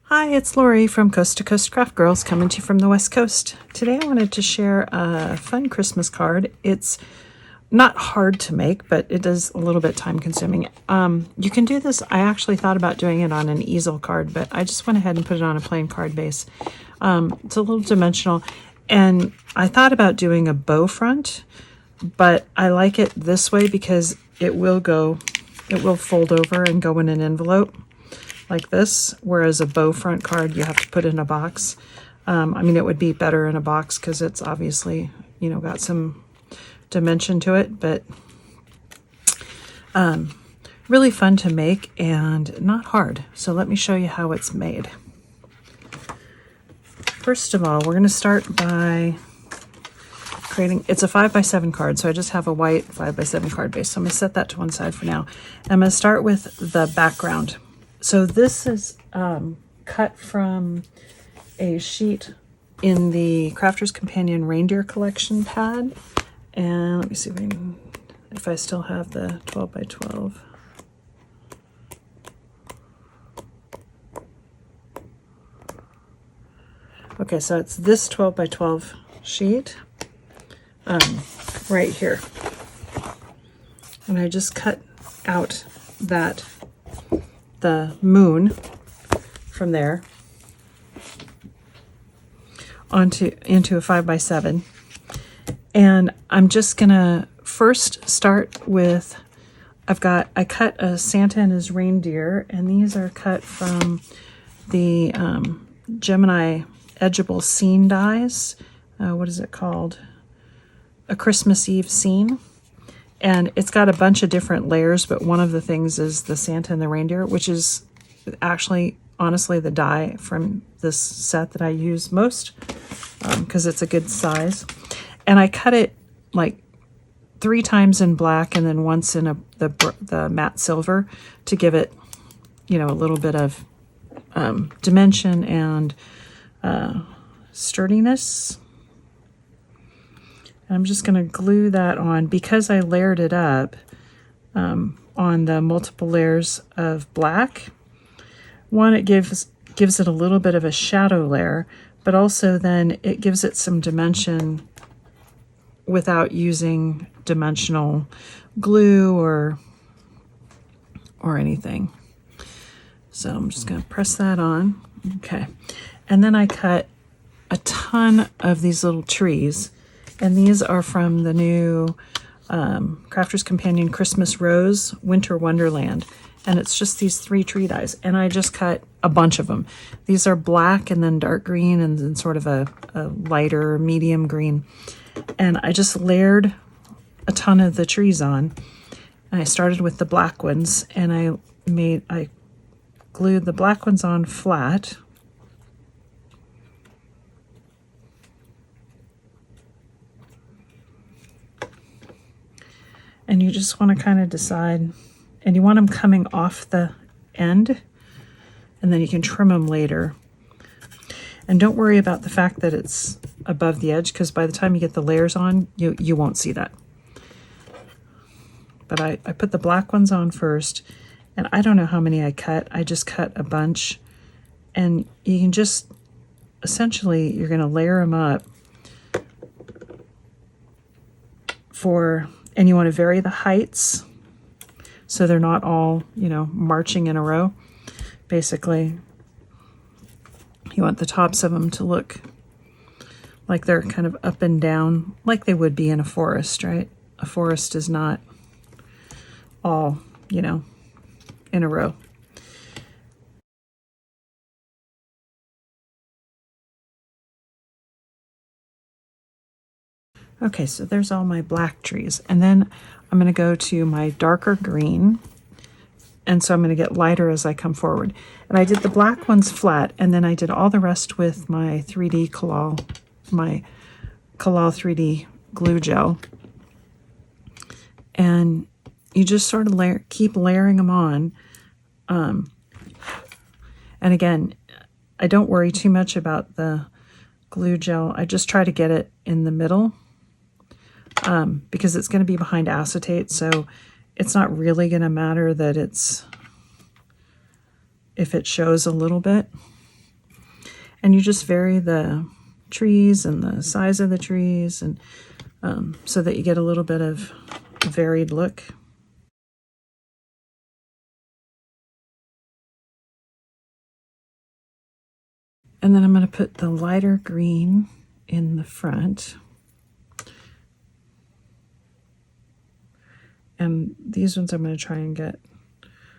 Hi, it's Lori from Coast to Coast Craft Girls coming to you from the West Coast. Today I wanted to share a fun Christmas card. It's not hard to make, but it is a little bit time consuming. You can do this. I actually thought about doing it on an easel card, but I just went ahead and put it on a plain card base. It's a little dimensional, and I thought about doing a bow front, but I like it this way because it will fold over and go in an envelope like this, whereas a bow front card you have to put in a box. I mean, it would be better in a box because it's obviously, got some dimension to it, but really fun to make and not hard. So let me show you how it's made. First of all, we're going to start by creating, it's a 5x7 card, so I just have a white 5x7 card base. So I'm going to set that to one side for now. I'm going to start with the background. So this is cut from a sheet in the Crafter's Companion Reindeer Collection pad. And let me see if I still have the 12x12. Okay, so it's this 12x12 sheet right here. And I just cut out the moon from there into a 5x7, and I'm just gonna first start with, I cut a Santa and his reindeer, and these are cut from the Gemini edgeable scene dies. What is it called? A Christmas Eve scene. And it's got a bunch of different layers, but one of the things is the Santa and the reindeer, which is actually, honestly, the die from this set that I use most because it's a good size. And I cut it like 3 times in black and then once in the matte silver to give it, a little bit of dimension and sturdiness. I'm just going to glue that on because I layered it up on the multiple layers of black. One, it gives it a little bit of a shadow layer, but also then it gives it some dimension without using dimensional glue or anything. So I'm just going to press that on. Okay. And then I cut a ton of these little trees. And these are from the new Crafter's Companion Christmas Rose Winter Wonderland. And it's just these 3 tree dies. And I just cut a bunch of them. These are black and then dark green and then sort of a lighter medium green. And I just layered a ton of the trees on. And I started with the black ones. And I glued the black ones on flat. And you just want to kind of decide, and you want them coming off the end, and then you can trim them later. And don't worry about the fact that it's above the edge, because by the time you get the layers on, you won't see that. But I put the black ones on first, and I don't know how many I cut. I just cut a bunch. And you can just, essentially, you're going to layer them up and you want to vary the heights so they're not all, marching in a row. Basically, you want the tops of them to look like they're kind of up and down, like they would be in a forest, right? A forest is not all, in a row. Okay, so there's all my black trees. And then I'm going to go to my darker green. And so I'm going to get lighter as I come forward. And I did the black ones flat, and then I did all the rest with my 3D Collal, my Collal 3D glue gel. And you just sort of keep layering them on. And again, I don't worry too much about the glue gel. I just try to get it in the middle. Because it's going to be behind acetate, so it's not really going to matter that if it shows a little bit. And you just vary the trees and the size of the trees, and so that you get a little bit of a varied look. And then I'm going to put the lighter green in the front. And these ones I'm going to try and get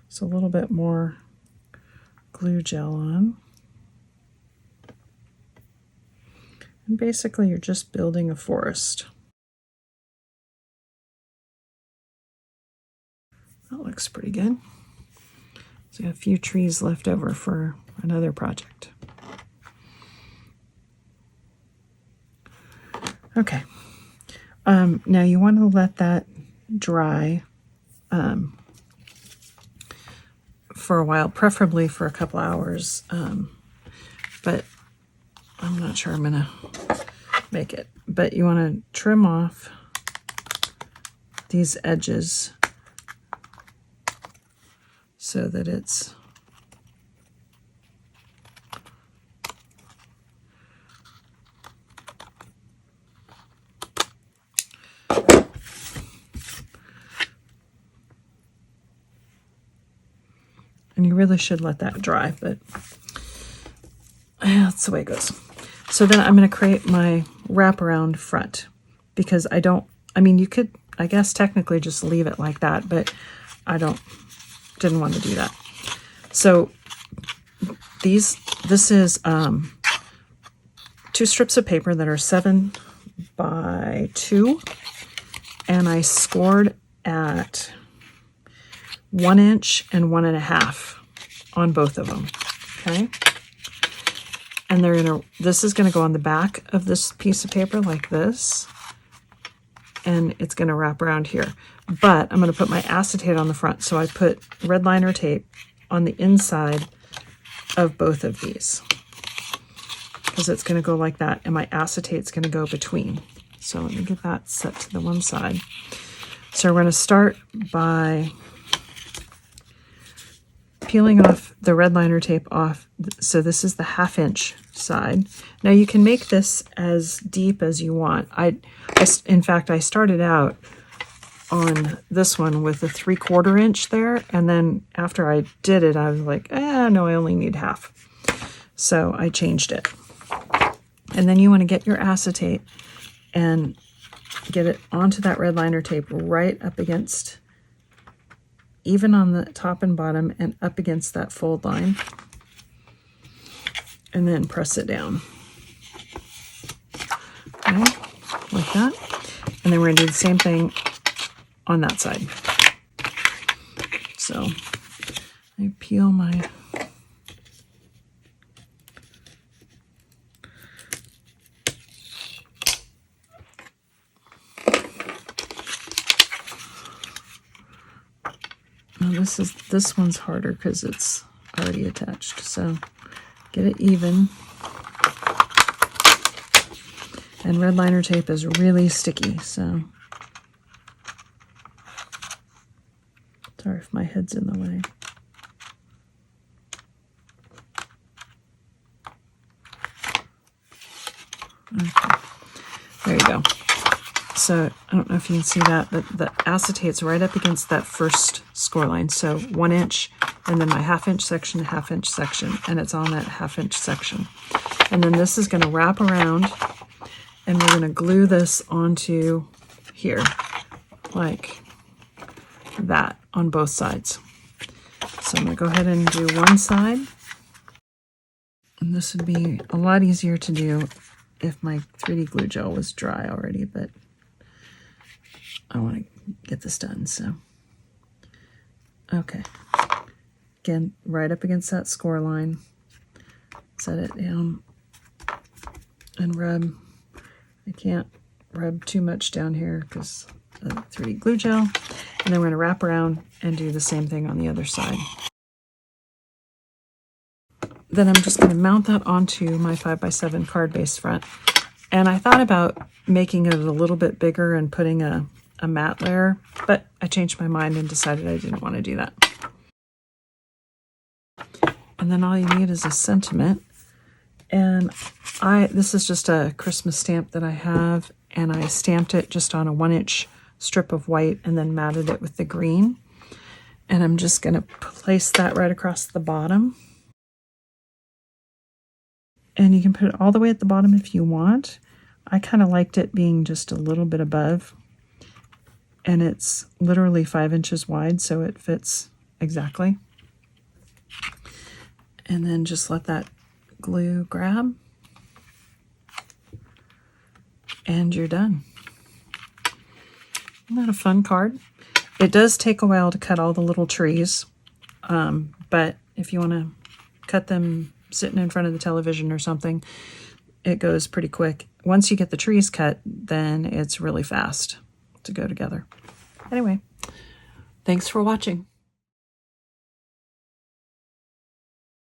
just a little bit more glue gel on. And basically you're just building a forest. That looks pretty good. So I got a few trees left over for another project. Okay. Now you want to let that dry for a while, preferably for a couple hours, but I'm not sure I'm gonna make it. But you want to trim off these edges so that it's and you really should let that dry, but that's the way it goes. So then I'm going to create my wraparound front, because I mean, you could, I guess, technically just leave it like that, but I didn't want to do that. So this is 2 strips of paper that are 7 by 2, and I scored at 1 inch and 1.5 on both of them. Okay. And this is gonna go on the back of this piece of paper like this, and it's gonna wrap around here. But I'm gonna put my acetate on the front, so I put red liner tape on the inside of both of these, because it's gonna go like that, and my acetate's gonna go between. So let me get that set to the one side. So we're gonna start by peeling off the red liner tape off. So this is the 1/2 inch side. Now you can make this as deep as you want. In fact, I started out on this one with a 3/4 inch there, and then after I did it, I was like, no, I only need 1/2. So I changed it. And then you want to get your acetate and get it onto that red liner tape right up against, even on the top and bottom, and up against that fold line, and then press it down. Okay, like that. And then we're gonna do the same thing on that side. So I peel my this one's harder because it's already attached. So get it even. And red liner tape is really sticky, so sorry if my head's in the way. Okay, there you go. So I don't know if you can see that, but the acetate's right up against that first score line. So 1 inch, and then my 1/2 inch section, 1/2 inch section, and it's on that 1/2 inch section. And then this is going to wrap around, and we're going to glue this onto here, like that, on both sides. So I'm going to go ahead and do one side. And this would be a lot easier to do if my 3D glue gel was dry already, but I want to get this done, so. Okay. Again, right up against that score line. Set it down and rub. I can't rub too much down here because of the 3D glue gel. And then we're going to wrap around and do the same thing on the other side. Then I'm just going to mount that onto my 5x7 card base front. And I thought about making it a little bit bigger and putting a matte layer, but I changed my mind and decided I didn't want to do that. And then all you need is a sentiment, And this is just a Christmas stamp that I have, and I stamped it just on a 1-inch strip of white and then matted it with the green. And I'm just going to place that right across the bottom. And you can put it all the way at the bottom if you want. I kind of liked it being just a little bit above. And it's literally 5 inches wide, so it fits exactly. And then just let that glue grab. And you're done. Isn't that a fun card? It does take a while to cut all the little trees, but if you want to cut them sitting in front of the television or something, it goes pretty quick. Once you get the trees cut, then it's really fast to go together. Anyway, thanks for watching.